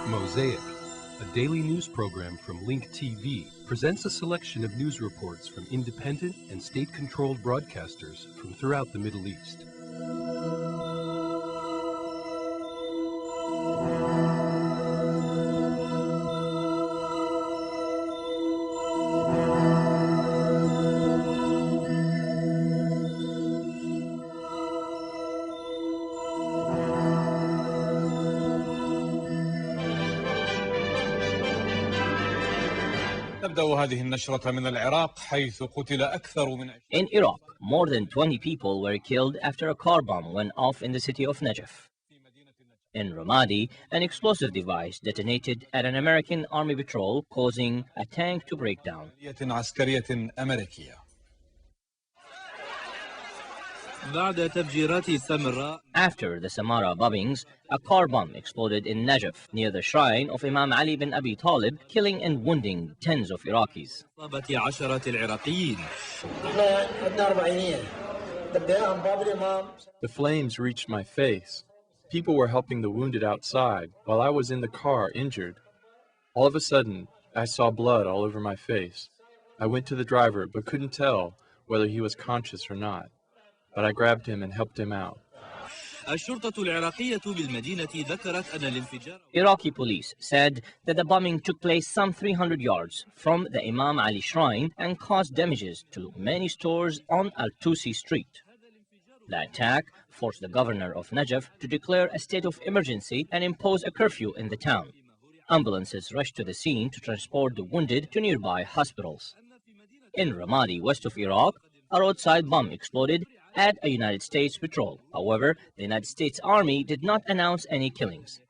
Mosaic, a daily news program from Link TV, presents a selection of news reports from independent and state-controlled broadcasters from throughout the Middle East. In Iraq, more than 20 people were killed after a car bomb went off in the city of Najaf. In Ramadi, an explosive device detonated at an American Army patrol, causing a tank to break down. After the Samara bombings, a car bomb exploded in Najaf near the shrine of Imam Ali bin Abi Talib, killing and wounding tens of Iraqis. The flames reached my face. People were helping the wounded outside while I was in the car injured. All of a sudden, I saw blood all over my face. I went to the driver but couldn't tell whether he was conscious or not. But I grabbed him and helped him out. Iraqi police said that the bombing took place some 300 yards from the Imam Ali shrine and caused damages to many stores on Al-Tusi Street. The attack forced the governor of Najaf to declare a state of emergency and impose a curfew in the town. Ambulances rushed to the scene to transport the wounded to nearby hospitals. In Ramadi, west of Iraq, a roadside bomb exploded at a United States patrol. However, the United States Army did not announce any killings.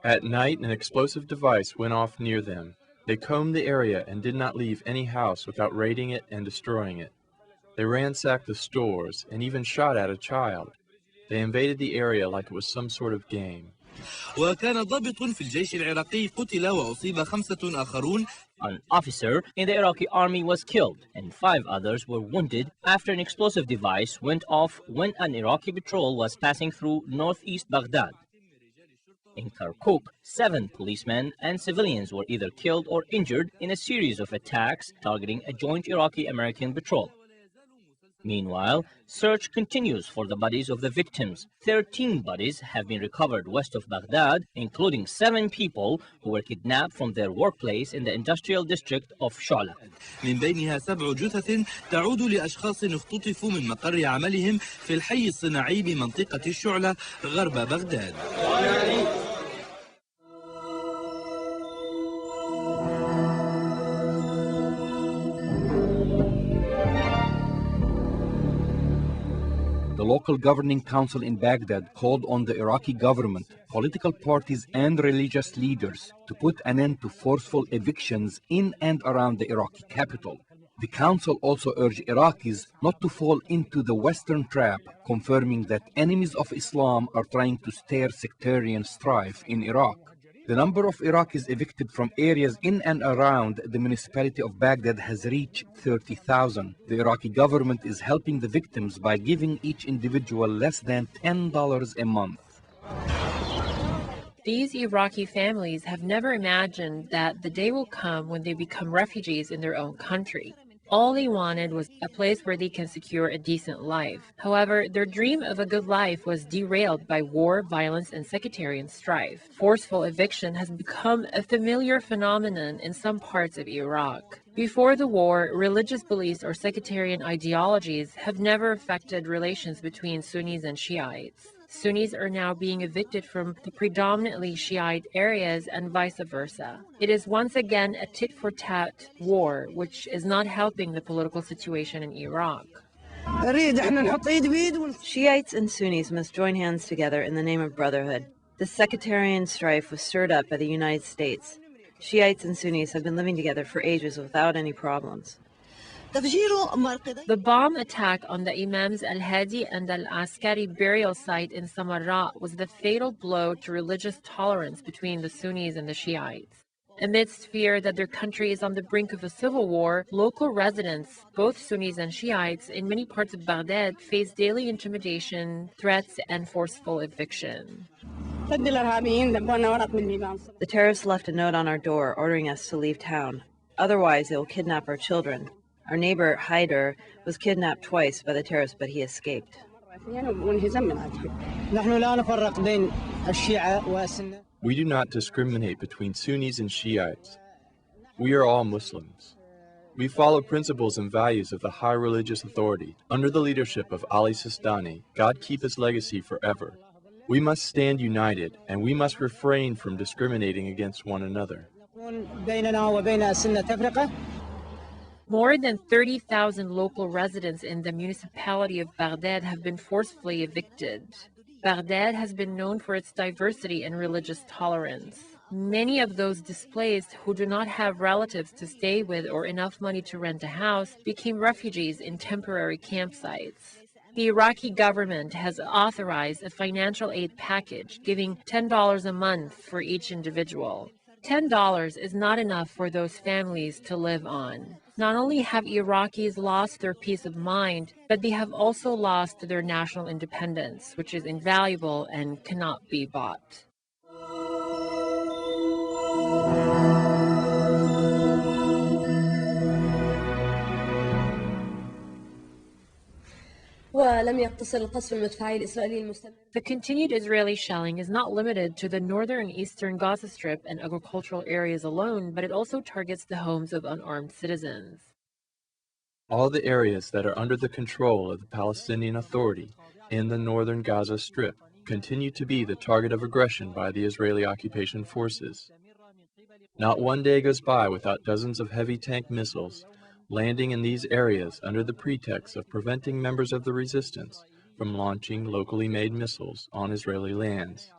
At night, an explosive device went off near them. They combed the area and did not leave any house without raiding it and destroying it. They ransacked the stores and even shot at a child. They invaded the area like it was some sort of game. An officer in the Iraqi army was killed and 5 others were wounded after an explosive device went off when an Iraqi patrol was passing through northeast Baghdad. In Kirkuk, 7 policemen and civilians were either killed or injured in a series of attacks targeting a joint Iraqi-American patrol. Meanwhile, search continues for the bodies of the victims. 13 bodies have been recovered west of Baghdad, including 7 people who were kidnapped from their workplace in the industrial district of Shu'la. من بينها 7 جثث تعود لأشخاص اختطفوا من مقر عملهم في الحي الصناعي بمنطقة الشعلة غرب بغداد. The local governing council in Baghdad called on the Iraqi government, political parties and religious leaders to put an end to forceful evictions in and around the Iraqi capital. The council also urged Iraqis not to fall into the Western trap, confirming that enemies of Islam are trying to stir sectarian strife in Iraq. The number of Iraqis evicted from areas in and around the municipality of Baghdad has reached 30,000. The Iraqi government is helping the victims by giving each individual less than $10 a month. These Iraqi families have never imagined that the day will come when they become refugees in their own country. All they wanted was a place where they can secure a decent life. However, their dream of a good life was derailed by war, violence, and sectarian strife. Forceful eviction has become a familiar phenomenon in some parts of Iraq. Before the war, religious beliefs or sectarian ideologies have never affected relations between Sunnis and Shiites. Sunnis are now being evicted from the predominantly Shiite areas and vice versa. It is once again a tit-for-tat war, which is not helping the political situation in Iraq. Shiites and Sunnis must join hands together in the name of brotherhood. The sectarian strife was stirred up by the United States. Shiites and Sunnis have been living together for ages without any problems. The bomb attack on the Imams Al-Hadi and Al-Askari burial site in Samarra was the fatal blow to religious tolerance between the Sunnis and the Shiites. Amidst fear that their country is on the brink of a civil war, local residents, both Sunnis and Shiites, in many parts of Baghdad face daily intimidation, threats, and forceful eviction. The terrorists left a note on our door ordering us to leave town. Otherwise, they will kidnap our children. Our neighbor, Haider, was kidnapped twice by the terrorists, but he escaped. We do not discriminate between Sunnis and Shiites. We are all Muslims. We follow principles and values of the high religious authority. Under the leadership of Ali Sistani, God keep his legacy forever. We must stand united, and we must refrain from discriminating against one another. More than 30,000 local residents in the municipality of Baghdad have been forcefully evicted. Baghdad has been known for its diversity and religious tolerance. Many of those displaced who do not have relatives to stay with or enough money to rent a house became refugees in temporary campsites. The Iraqi government has authorized a financial aid package giving $10 a month for each individual. $10 is not enough for those families to live on. Not only have Iraqis lost their peace of mind, but they have also lost their national independence, which is invaluable and cannot be bought. The continued Israeli shelling is not limited to the northern and eastern Gaza Strip and agricultural areas alone, but it also targets the homes of unarmed citizens. All the areas that are under the control of the Palestinian Authority in the northern Gaza Strip continue to be the target of aggression by the Israeli occupation forces. Not one day goes by without dozens of heavy tank missiles landing in these areas under the pretext of preventing members of the resistance from launching locally made missiles on Israeli lands.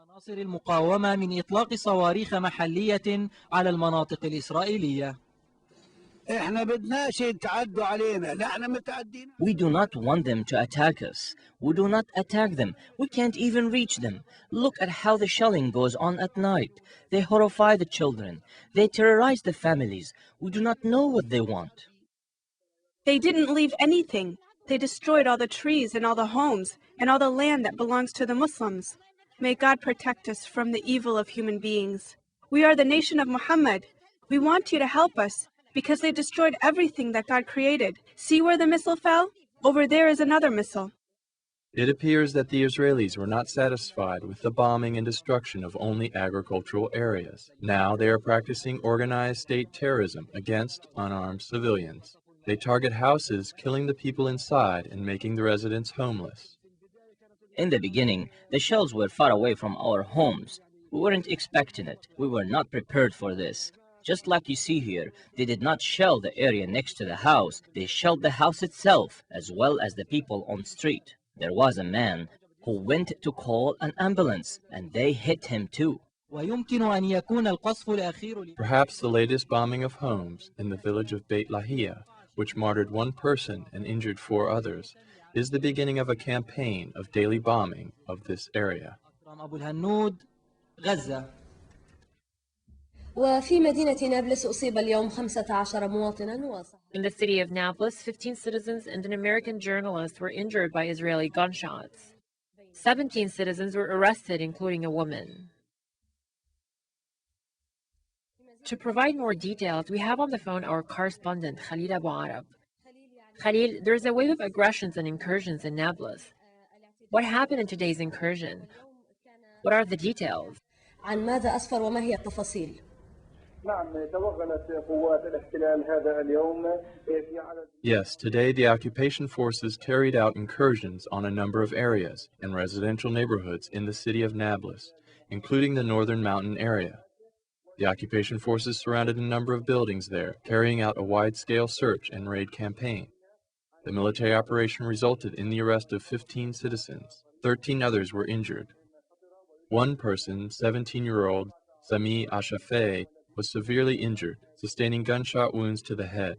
We do not want them to attack us. We do not attack them. We can't even reach them. Look at how the shelling goes on at night. They horrify the children. They terrorize the families. We do not know what they want. They didn't leave anything. They destroyed all the trees and all the homes and all the land that belongs to the Muslims. May God protect us from the evil of human beings. We are the nation of Muhammad. We want you to help us because they destroyed everything that God created. See where the missile fell? Over there is another missile. It appears that the Israelis were not satisfied with the bombing and destruction of only agricultural areas. Now they are practicing organized state terrorism against unarmed civilians. They target houses, killing the people inside and making the residents homeless. In the beginning, the shells were far away from our homes. We weren't expecting it. We were not prepared for this. Just like you see here, they did not shell the area next to the house. They shelled the house itself, as well as the people on the street. There was a man who went to call an ambulance, and they hit him too. Perhaps the latest bombing of homes in the village of Beit Lahia, which martyred one person and injured 4 others, is the beginning of a campaign of daily bombing of this area. In the city of Nablus, 15 citizens and an American journalist were injured by Israeli gunshots. 17 citizens were arrested, including a woman. To provide more details, we have on the phone our correspondent, Khalil Abu Arab. Khalil, there's a wave of aggressions and incursions in Nablus. What happened in today's incursion? What are the details? Yes, today the occupation forces carried out incursions on a number of areas and residential neighborhoods in the city of Nablus, including the northern mountain area. The occupation forces surrounded a number of buildings there, carrying out a wide-scale search and raid campaign. The military operation resulted in the arrest of 15 citizens. 13 others were injured. One person, 17-year-old Sami Ashafeh, was severely injured, sustaining gunshot wounds to the head.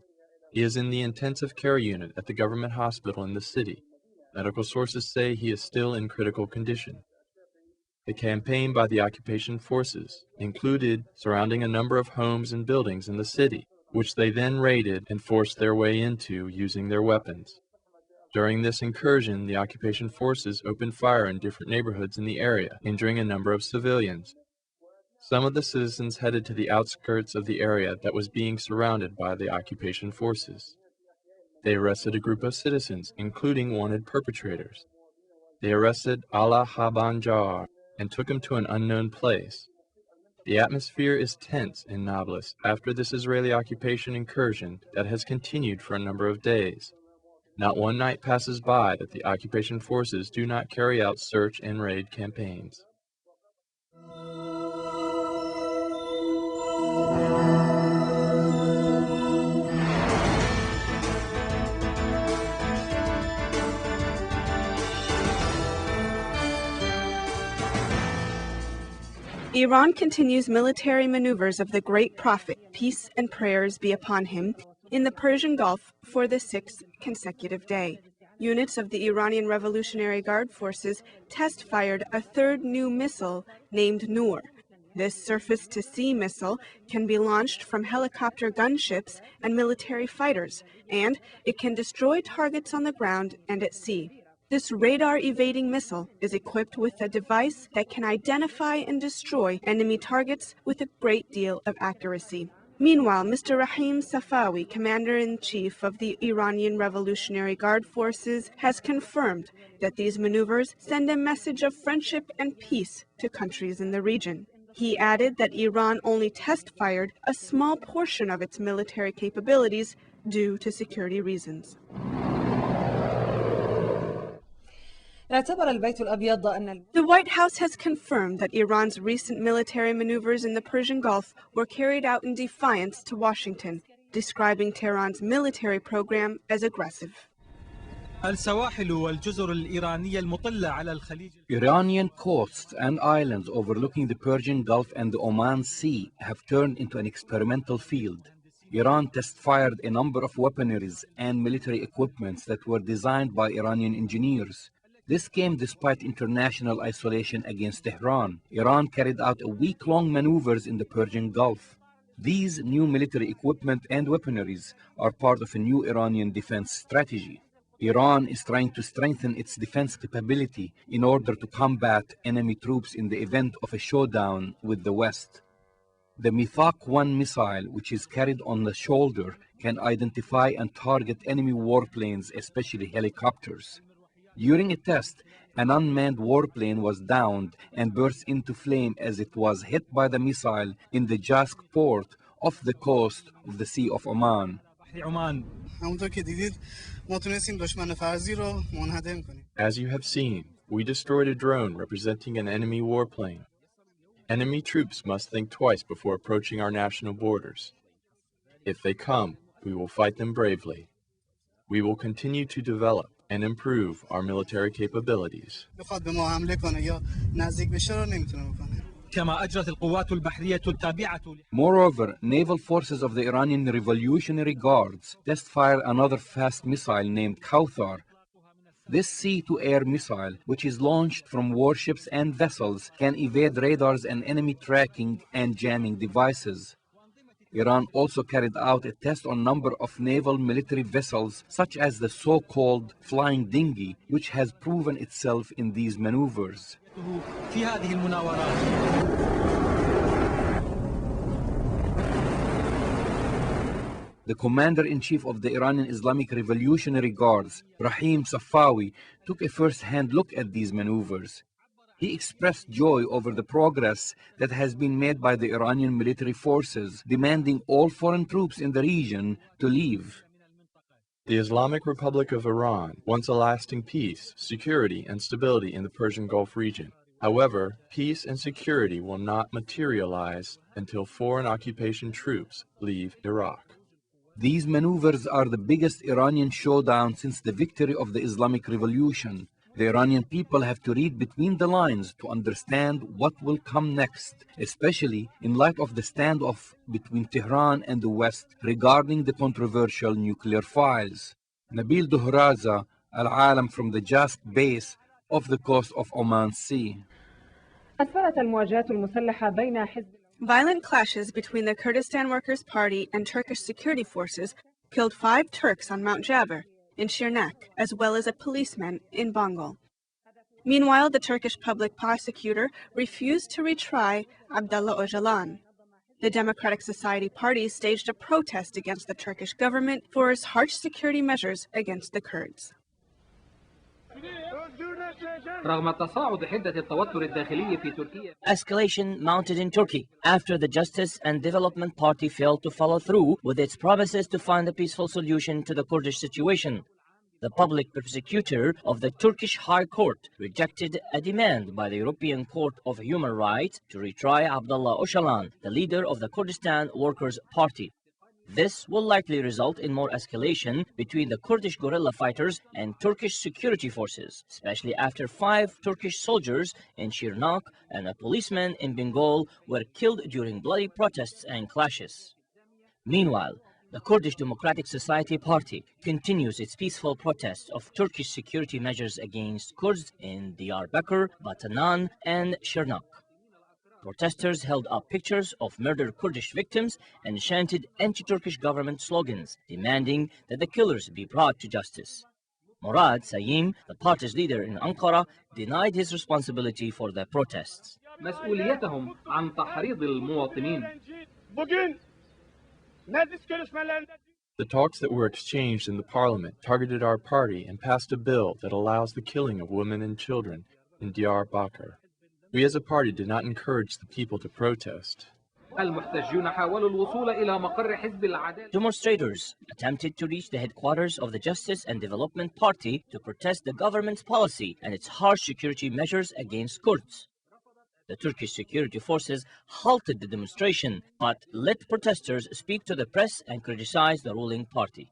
He is in the intensive care unit at the government hospital in the city. Medical sources say he is still in critical condition. The campaign by the occupation forces included surrounding a number of homes and buildings in the city, which they then raided and forced their way into using their weapons. During this incursion, the occupation forces opened fire in different neighborhoods in the area, injuring a number of civilians. Some of the citizens headed to the outskirts of the area that was being surrounded by the occupation forces. They arrested a group of citizens, including wanted perpetrators. They arrested Allah Habanjar and took him to an unknown place. The atmosphere is tense in Nablus after this Israeli occupation incursion that has continued for a number of days. Not one night passes by that the occupation forces do not carry out search and raid campaigns. Iran continues military maneuvers of the Great Prophet, peace and prayers be upon him, in the Persian Gulf for the 6th consecutive day. Units of the Iranian Revolutionary Guard forces test-fired a third new missile named Noor. This surface-to-sea missile can be launched from helicopter gunships and military fighters, and it can destroy targets on the ground and at sea. This radar-evading missile is equipped with a device that can identify and destroy enemy targets with a great deal of accuracy. Meanwhile, Mr. Rahim Safawi, Commander-in-Chief of the Iranian Revolutionary Guard Forces, has confirmed that these maneuvers send a message of friendship and peace to countries in the region. He added that Iran only test-fired a small portion of its military capabilities due to security reasons. The White House has confirmed that Iran's recent military maneuvers in the Persian Gulf were carried out in defiance to Washington, describing Tehran's military program as aggressive. Iranian coasts and islands overlooking the Persian Gulf and the Oman Sea have turned into an experimental field. Iran test-fired a number of weaponaries and military equipments that were designed by Iranian engineers. This came despite international isolation against Tehran. Iran carried out a week-long maneuvers in the Persian Gulf. These new military equipment and weaponaries are part of a new Iranian defense strategy. Iran is trying to strengthen its defense capability in order to combat enemy troops in the event of a showdown with the West. The Mithaq-1 missile, which is carried on the shoulder, can identify and target enemy warplanes, especially helicopters. During a test, an unmanned warplane was downed and burst into flame as it was hit by the missile in the Jask port off the coast of the Sea of Oman. As you have seen, we destroyed a drone representing an enemy warplane. Enemy troops must think twice before approaching our national borders. If they come, we will fight them bravely. We will continue to develop and improve our military capabilities. Moreover, naval forces of the Iranian Revolutionary Guards test-fired another fast missile named Kauthar. This sea-to-air missile, which is launched from warships and vessels, can evade radars and enemy tracking and jamming devices. Iran also carried out a test on a number of naval military vessels, such as the so-called flying dinghy, which has proven itself in these maneuvers. The commander-in-chief of the Iranian Islamic Revolutionary Guards, Rahim Safawi, took a first-hand look at these maneuvers. He expressed joy over the progress that has been made by the Iranian military forces, demanding all foreign troops in the region to leave. The Islamic Republic of Iran wants a lasting peace, security, and stability in the Persian Gulf region. However, peace and security will not materialize until foreign occupation troops leave Iraq. These maneuvers are the biggest Iranian showdown since the victory of the Islamic Revolution. The Iranian people have to read between the lines to understand what will come next, especially in light of the standoff between Tehran and the West regarding the controversial nuclear files. Nabil Duhraza, Al-Alam from the Jask base off the coast of Oman Sea. Violent clashes between the Kurdistan Workers' Party and Turkish security forces killed 5 Turks on Mount Jabir in Shirnak, as well as a policeman in Bangol. Meanwhile, the Turkish public prosecutor refused to retry Abdullah Öcalan. The Democratic Society Party staged a protest against the Turkish government for its harsh security measures against the Kurds. Escalation mounted in Turkey after the Justice and Development Party failed to follow through with its promises to find a peaceful solution to the Kurdish situation. The public prosecutor of the Turkish High Court rejected a demand by the European Court of Human Rights to retry Abdullah Öcalan, the leader of the Kurdistan Workers' Party. This will likely result in more escalation between the Kurdish guerrilla fighters and Turkish security forces, especially after 5 Turkish soldiers in Shirnak and a policeman in Bangol were killed during bloody protests and clashes. Meanwhile, the Kurdish Democratic Society Party continues its peaceful protest of Turkish security measures against Kurds in Diyarbakir, Batanan, and Shirnak. Protesters held up pictures of murdered Kurdish victims and chanted anti-Turkish government slogans, demanding that the killers be brought to justice. Murad Sayim, the party's leader in Ankara, denied his responsibility for the protests. The talks that were exchanged in the parliament targeted our party and passed a bill that allows the killing of women and children in Diyarbakir. We as a party did not encourage the people to protest. Demonstrators attempted to reach the headquarters of the Justice and Development Party to protest the government's policy and its harsh security measures against Kurds. The Turkish security forces halted the demonstration, but let protesters speak to the press and criticize the ruling party.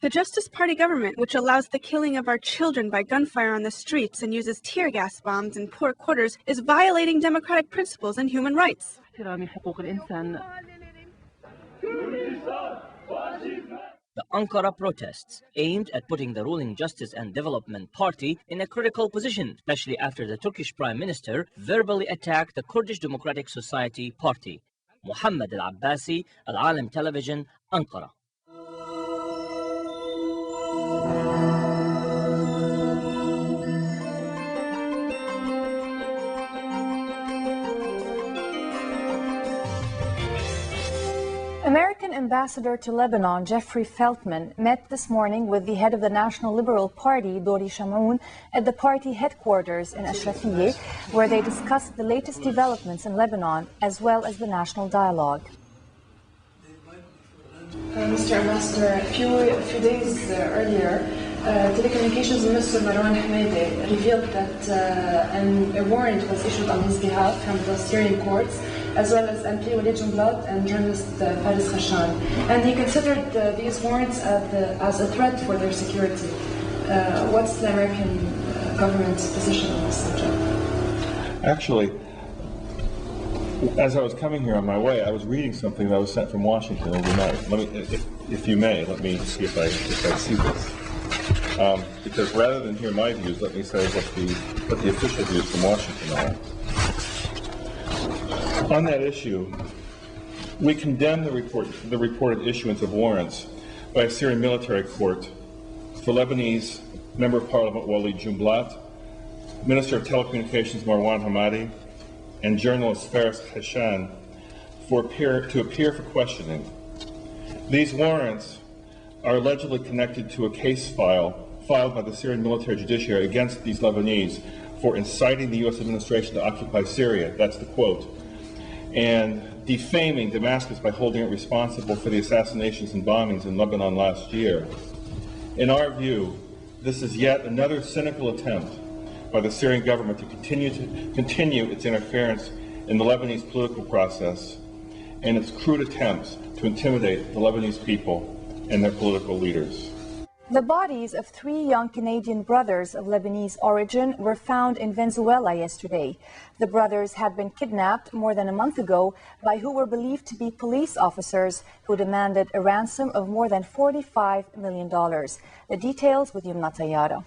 The Justice Party government, which allows the killing of our children by gunfire on the streets and uses tear gas bombs in poor quarters, is violating democratic principles and human rights. The Ankara protests aimed at putting the ruling Justice and Development Party in a critical position, especially after the Turkish Prime Minister verbally attacked the Kurdish Democratic Society Party. Muhammad Al-Abbasi, Al-Alam Television, Ankara. American Ambassador to Lebanon, Jeffrey Feltman, met this morning with the head of the National Liberal Party, Dori Shamoun, at the party headquarters in Ashrafiyeh, where they discussed the latest developments in Lebanon, as well as the national dialogue. Mr. Ambassador, a few days earlier, Telecommunications Minister Marwan Hamedi revealed that a warrant was issued on his behalf from the Syrian courts, as well as MP Walid Jumblat and journalist Faris Khashan. And he considered these warrants as a threat for their security. What's the American government's position on this subject? Actually, as I was coming here on my way, I was reading something that was sent from Washington overnight. Let me, if you may, let me see if I see this. Because rather than hear my views, let me say what the official views from Washington are. On that issue, we condemn the reported issuance of warrants by a Syrian military court for Lebanese Member of Parliament Walid Jumblat, Minister of Telecommunications Marwan Hamadi, and journalist Faris Khashan to appear for questioning. These warrants are allegedly connected to a case filed by the Syrian military judiciary against these Lebanese for inciting the U.S. administration to occupy Syria, that's the quote, and defaming Damascus by holding it responsible for the assassinations and bombings in Lebanon last year. In our view, this is yet another cynical attempt by the Syrian government to continue its interference in the Lebanese political process and its crude attempts to intimidate the Lebanese people and their political leaders. The bodies of 3 young Canadian brothers of Lebanese origin were found in Venezuela yesterday. The brothers had been kidnapped more than a month ago by who were believed to be police officers who demanded a ransom of more than $45 million. The details with Yumna Tayyara.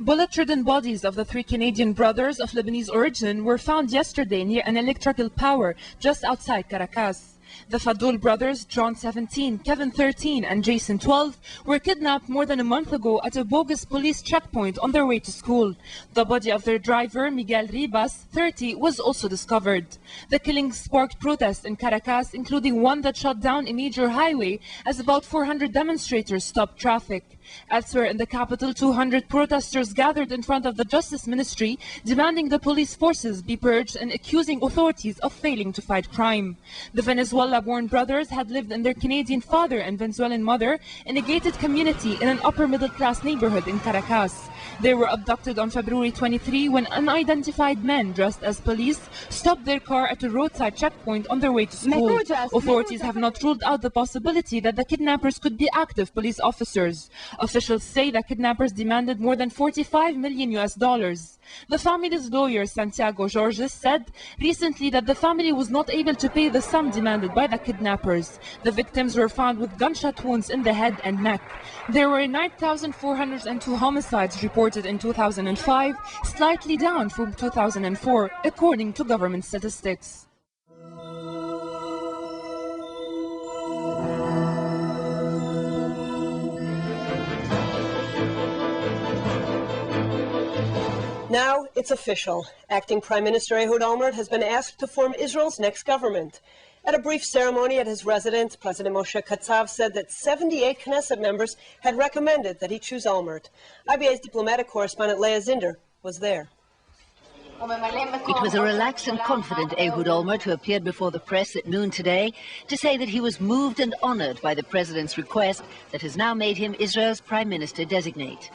Bullet-ridden bodies of the three Canadian brothers of Lebanese origin were found yesterday near an electrical tower just outside Caracas. The Fadul brothers, John 17, Kevin 13, and Jason 12, were kidnapped more than a month ago at a bogus police checkpoint on their way to school. The body of their driver, Miguel Ribas, 30, was also discovered. The killings sparked protests in Caracas, including one that shut down a major highway as about 400 demonstrators stopped traffic. Elsewhere in the capital, 200 protesters gathered in front of the Justice Ministry, demanding the police forces be purged and accusing authorities of failing to fight crime. The Venezuela-born brothers had lived in their Canadian father and Venezuelan mother in a gated community in an upper-middle-class neighborhood in Caracas. They were abducted on February 23 when unidentified men dressed as police stopped their car at a roadside checkpoint on their way to school. Authorities have not ruled out the possibility that the kidnappers could be active police officers. Officials say the kidnappers demanded more than $45 million. The family's lawyer, Santiago Jorges, said recently that the family was not able to pay the sum demanded by the kidnappers. The victims were found with gunshot wounds in the head and neck. There were 9,402 homicides reported in 2005, slightly down from 2004, according to government statistics. Now it's official. Acting Prime Minister Ehud Olmert has been asked to form Israel's next government. At a brief ceremony at his residence, President Moshe Katsav said that 78 Knesset members had recommended that he choose Olmert. IBA's diplomatic correspondent Leah Zinder was there. It was a relaxed and confident Ehud Olmert who appeared before the press at noon today to say that he was moved and honored by the president's request that has now made him Israel's prime minister designate.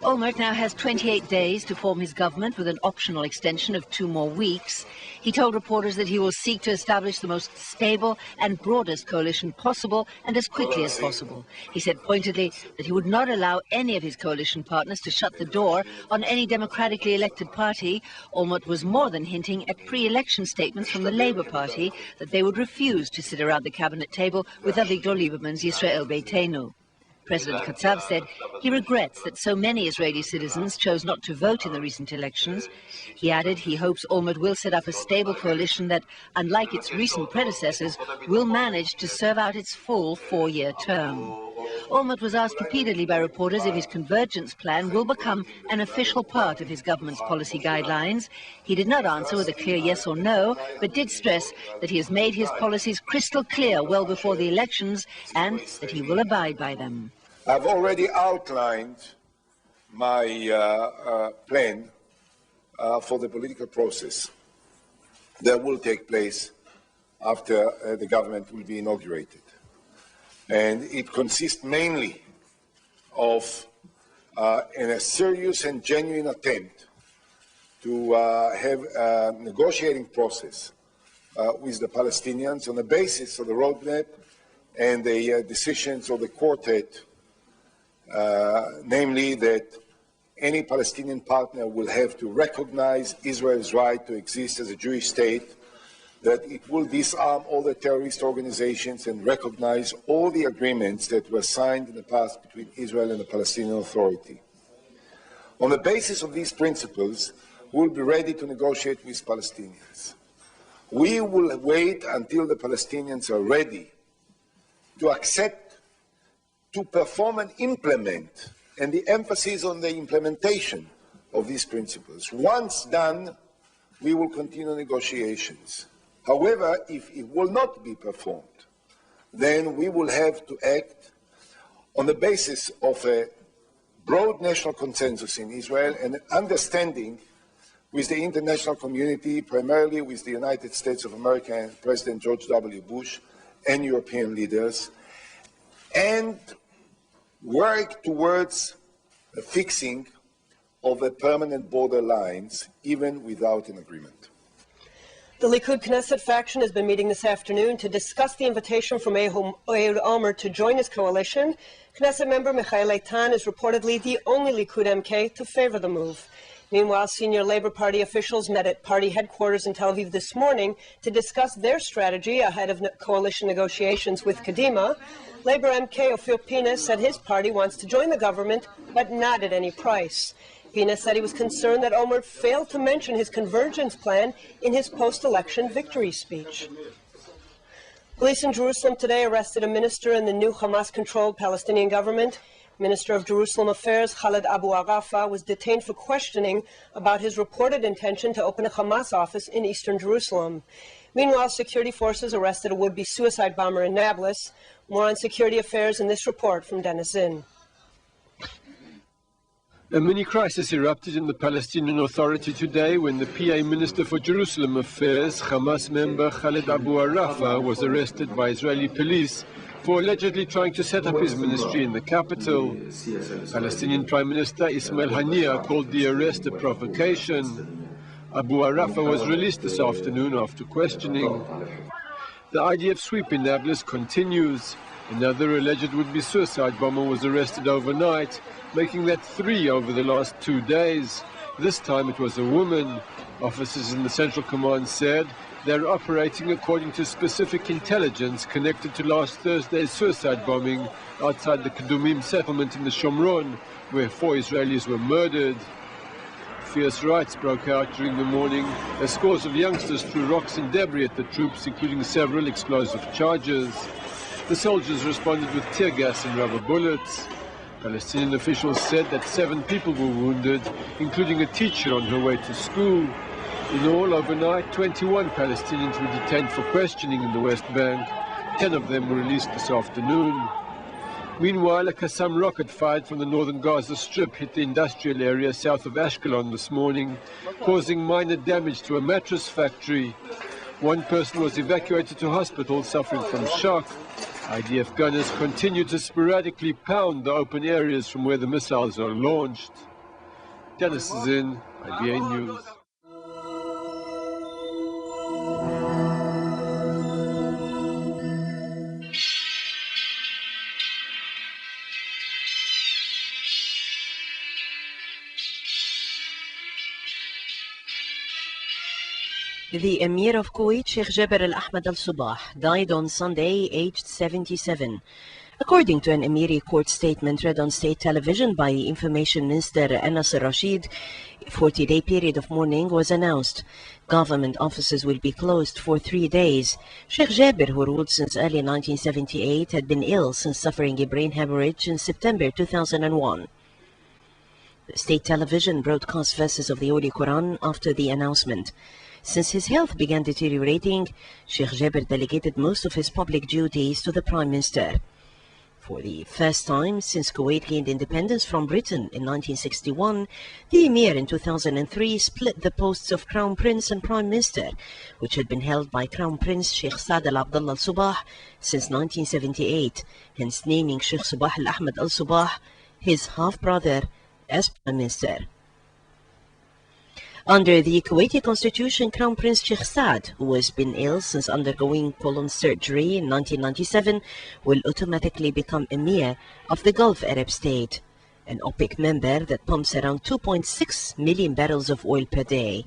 Olmert now has 28 days to form his government with an optional extension of 2 more weeks. He told reporters that he will seek to establish the most stable and broadest coalition possible and as quickly as possible. He said pointedly that he would not allow any of his coalition partners to shut the door on any democratically elected party. Olmert was more than hinting at pre-election statements from the Labour Party that they would refuse to sit around the cabinet table with Avigdor Lieberman's Yisrael Beitenu. President Katsav said he regrets that so many Israeli citizens chose not to vote in the recent elections. He added he hopes Olmert will set up a stable coalition that, unlike its recent predecessors, will manage to serve out its full 4-year term. Olmert was asked repeatedly by reporters if his convergence plan will become an official part of his government's policy guidelines. He did not answer with a clear yes or no, but did stress that he has made his policies crystal clear well before the elections and that he will abide by them. I've already outlined my plan for the political process that will take place after the government will be inaugurated. And it consists mainly of a serious and genuine attempt to have a negotiating process with the Palestinians on the basis of the roadmap and the decisions of the quartet, namely that any Palestinian partner will have to recognize Israel's right to exist as a Jewish state, that it will disarm all the terrorist organizations and recognize all the agreements that were signed in the past between Israel and the Palestinian Authority. On the basis of these principles, we will be ready to negotiate with Palestinians. We will wait until the Palestinians are ready to accept, to perform and implement, and the emphasis on the implementation of these principles. Once done, we will continue negotiations. However, if it will not be performed, then we will have to act on the basis of a broad national consensus in Israel and understanding with the international community, primarily with the United States of America and President George W. Bush and European leaders, and work towards the fixing of a permanent border lines, even without an agreement. The Likud Knesset faction has been meeting this afternoon to discuss the invitation from Ehud Olmert to join his coalition. Knesset member Michael Eitan is reportedly the only Likud MK to favor the move. Meanwhile, senior Labour Party officials met at party headquarters in Tel Aviv this morning to discuss their strategy ahead of coalition negotiations with Kadima. Labour MK Ophir Pines said his party wants to join the government, but not at any price. Pina said he was concerned that Omar failed to mention his convergence plan in his post-election victory speech. Police in Jerusalem today arrested a minister in the new Hamas-controlled Palestinian government. Minister of Jerusalem Affairs Khaled Abu Aghafa was detained for questioning about his reported intention to open a Hamas office in eastern Jerusalem. Meanwhile, security forces arrested a would-be suicide bomber in Nablus. More on security affairs in this report from Dennis Zinn. A mini-crisis erupted in the Palestinian Authority today when the PA Minister for Jerusalem Affairs, Hamas member Khaled Abu Aghafa, was arrested by Israeli police for allegedly trying to set up his ministry in the capital. Palestinian Prime Minister Ismail Haniyeh called the arrest a provocation. Abu Aghafa was released this afternoon after questioning. The IDF sweep in Nablus continues. Another alleged would-be suicide bomber was arrested overnight, making that 3 over the last 2 days. This time it was a woman. Officers in the Central Command said they're operating according to specific intelligence connected to last Thursday's suicide bombing outside the Kadumim settlement in the Shomron, where 4 Israelis were murdered. Fierce riots broke out during the morning as scores of youngsters threw rocks and debris at the troops, including several explosive charges. The soldiers responded with tear gas and rubber bullets. Palestinian officials said that 7 people were wounded, including a teacher on her way to school. In all, overnight, 21 Palestinians were detained for questioning in the West Bank. 10 of them were released this afternoon. Meanwhile, a Qassam rocket fired from the northern Gaza Strip hit the industrial area south of Ashkelon this morning, causing minor damage to a mattress factory. 1 person was evacuated to hospital suffering from shock. IDF gunners continue to sporadically pound the open areas from where the missiles are launched. Dennis is in IBA News. The Amir of Kuwait, Sheikh Jabir Al-Ahmad Al-Sabah, died on Sunday, aged 77. According to an Emiri court statement read on state television by Information Minister Anas Al-Rashid, a 40-day period of mourning was announced. Government offices will be closed for 3 days. Sheikh Jabir, who ruled since early 1978, had been ill since suffering a brain hemorrhage in September 2001. The state television broadcast verses of the Holy Quran after the announcement. Since his health began deteriorating, Sheikh Jabir delegated most of his public duties to the Prime Minister. For the first time since Kuwait gained independence from Britain in 1961, the Emir in 2003 split the posts of Crown Prince and Prime Minister, which had been held by Crown Prince Sheikh Saad Al-Abdullah Al-Sabah since 1978, hence naming Sheikh Sabah Al-Ahmad Al-Sabah, his half-brother, as Prime Minister. Under the Kuwaiti constitution, Crown Prince Sheikh Saad, who has been ill since undergoing colon surgery in 1997, will automatically become Emir of the Gulf Arab state, an OPEC member that pumps around 2.6 million barrels of oil per day.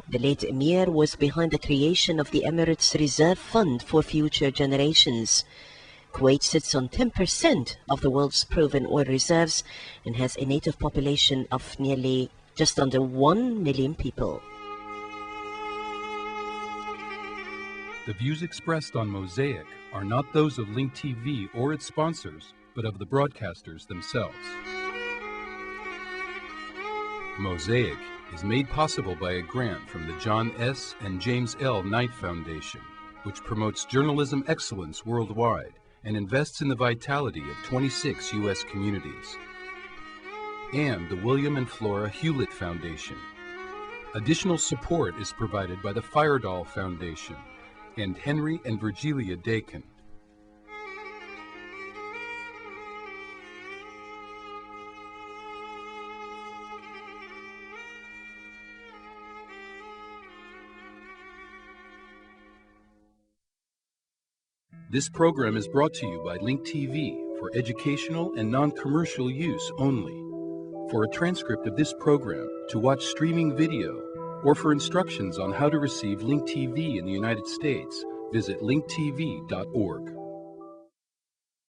The late Emir was behind the creation of the Emirates Reserve Fund for future generations. Kuwait sits on 10% of the world's proven oil reserves and has a native population of nearly just under 1 million people. The views expressed on Mosaic are not those of Link TV or its sponsors, but of the broadcasters themselves. Mosaic is made possible by a grant from the John S. and James L. Knight Foundation, which promotes journalism excellence worldwide and invests in the vitality of 26 U.S. communities, and the William and Flora Hewlett Foundation. Additional support is provided by the Firedoll Foundation and Henry and Virgilia Dakin. This program is brought to you by Link TV for educational and non-commercial use only. For a transcript of this program, to watch streaming video, or for instructions on how to receive Link TV in the United States, visit linktv.org.